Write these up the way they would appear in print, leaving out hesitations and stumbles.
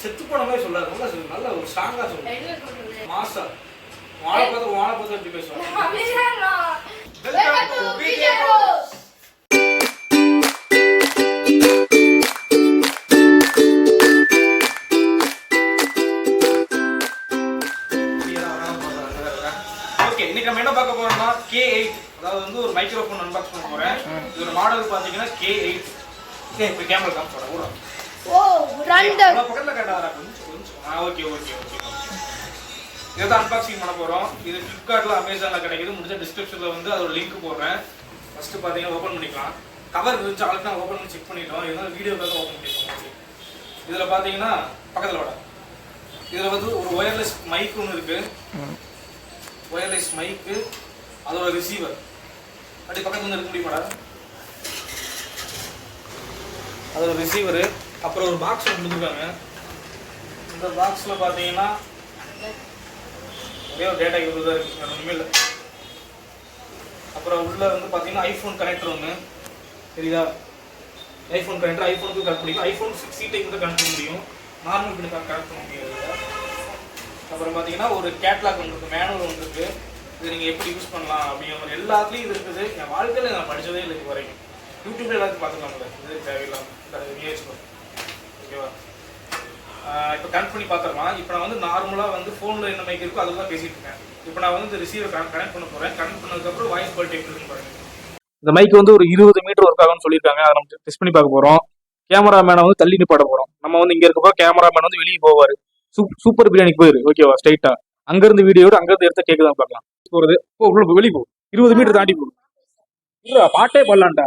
செத்து போன மாதிரி சொல்லாது, நல்லா சொல்லு, நல்ல ஒரு ஸ்ட்ராங்கா சொல்லு, மாசா வாழை பார்த்து எப்படி பேசுவாங்க. இன்னைக்கு நம்ம என்ன பார்க்க போறோம்னா K8, அதாவது வந்து ஒரு மைக்ரோஃபோன் அன்பாக்ஸ் பண்ண போறேன். இதோட மாடல் பாத்தீங்கன்னா K8. இப்போ கேமரா காமிச்சோட கூட பக்கத்துல கேட்டாரா கொஞ்சம் ஓகே. இதை அன்பாக்சிங் பண்ண போறோம். இது Flipkartல, Amazonல கிடைக்குது. முடிஞ்ச டிஸ்கிரிப்ஷன்ல வந்து அதோட லிங்க் போடுறேன். ஃபர்ஸ்ட் பாத்தீங்கன்னா ஓபன் பண்ணிக்கலாம். கவர் இருந்துச்சு, ஆல்ரெடி நான் ஓபன் பண்ணி செக் பண்ணிட்டோம். இதனால வீடியோக்காக ஓபன் பண்ணிக்கலாம். இதுல பாத்தீங்கன்னா பக்கத்துல வாடா, இதுல வந்து ஒரு ஒயர்லெஸ் மைக் ஒன்று இருக்கு. ஒயர்லெஸ் மைக்கு, அதோட ரிசீவர் அப்படி பக்கத்துல வந்து இருக்க முடியுமாடா. அதோட ரிசீவரு, அப்புறம் ஒரு பாக்ஸ் ஒன்று கொடுத்துருக்காங்க. இந்த பாக்ஸில் பார்த்தீங்கன்னா ஒரே ஒரு டேட்டா கேபிள் தான் இருக்குது, ஒன்றுமே இல்லை. அப்புறம் உள்ள வந்து பார்த்தீங்கன்னா ஐஃபோன் கனெக்டர் ஒன்று தெரியுதா. ஐஃபோன் கனெக்டர் ஐஃபோனுக்கு கனெக்ட் பண்ணிக்கும். ஐஃபோன் 6 டைப் கூட கனெக்ட் பண்ண முடியும், நார்மல் பின்னுக்கு கனெக்ட் பண்ண முடியாது. அப்புறம் பார்த்தீங்கன்னா ஒரு கேட்லாக் ஒன்று இருக்குது, மேனுவல் ஒன்று இருக்குது. இது நீங்கள் எப்படி யூஸ் பண்ணலாம் அப்படிங்கிற மாதிரி எல்லாத்துலேயும் இது இருக்குது. என் வாழ்க்கையில் நான் படித்ததே இல்லை இது வரைக்கும். யூடியூப்ல எல்லாத்தையும் பார்த்துக்கலாம்ல, இது தேவையில்லாமல். ஓகேவா, இப்போ கனெக்ட் பண்ணி பார்த்துடலாம். இப்போ நான் வந்து நார்மலாக வந்து ஃபோனில் என்ன மைக் இருக்கோ அதில் தான் பேசிகிட்டு இருக்கேன். இப்போ நான் வந்து இந்த ரிசீவர் கனெக்ட் பண்ண போகிறேன். கனெக்ட் பண்ணதுக்கப்புறம் வாய்ஸ் குவாலிட்டி எப்படி இருக்குன்னு பாருங்க. இந்த மைக் வந்து ஒரு 20 மீட்டர் ஒர்க் ஆகும்னு சொல்லியிருக்காங்க. அதை நம்ம டெஸ்ட் பண்ணி பார்க்க போகிறோம். கேமராமேனை வந்து தள்ளி நிப்பாட போகிறோம். நம்ம வந்து இங்கே இருக்கப்போ கேமராமேன் வந்து வெளியே போவார். சூப்பர் பிரியாணிக்கு போயிரு, ஓகேவா, ஸ்ட்ரைட்டா அங்கிருந்து வீடியோட அங்கிருந்து எடுத்த கேக்குதான் பார்க்கலாம். போறது வெளியே போ, 20 மீட்டர் தாண்டி போ. பாட்டே பண்ணலான்டா.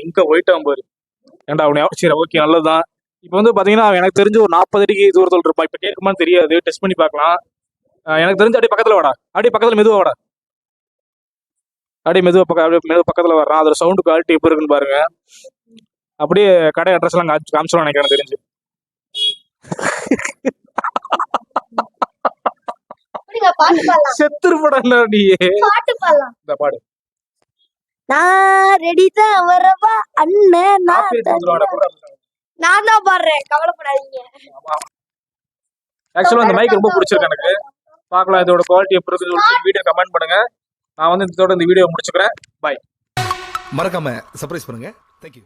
இங்க போயிட்டான் பாரு. ஏன்டா அவனை சரி, ஓகே, நல்லதுதான். இப்போ வந்து பார்த்தீங்கன்னா எனக்கு தெரிஞ்சு ஒரு 40 அடிக்கு தூரத்தில் இருப்பான். இப்போ கேட்குமான்னு தெரியாது, டெஸ்ட் பண்ணி பார்க்கலாம். எனக்கு தெரிஞ்சு அப்படியே பக்கத்தில் வாடா, அப்படியே பக்கத்தில் மெதுவாக வாடா, அப்படியே பக்கத்தில் வர்றான். அதோட சவுண்டு குவாலிட்டி எப்படி இருக்குன்னு பாருங்க. அப்படியே கடை அட்ரஸ் எல்லாம் காமிச்சிடும் நினைக்கிறேன் தெரிஞ்சு. செத்துரு படம் நீ இந்த பாடு. நான் ரெடி தான் வரவா அண்ணன், நான் தான் பாடுறேன், கவலைப்படாதீங்க. ஆக்சுவலா அந்த மைக் ரொம்ப பிடிச்சிருக்கு எனக்கு. பார்க்கலாம் இதோட குவாலிட்டி எப்படி இருக்குன்னு வீடியோ கமெண்ட் பண்ணுங்க. நான் வந்து இதோட இந்த வீடியோ முடிச்சுக்கிறேன். பாய். மறக்காம சர்ப்ரைஸ் பண்ணுங்க. தேங்க்யூ.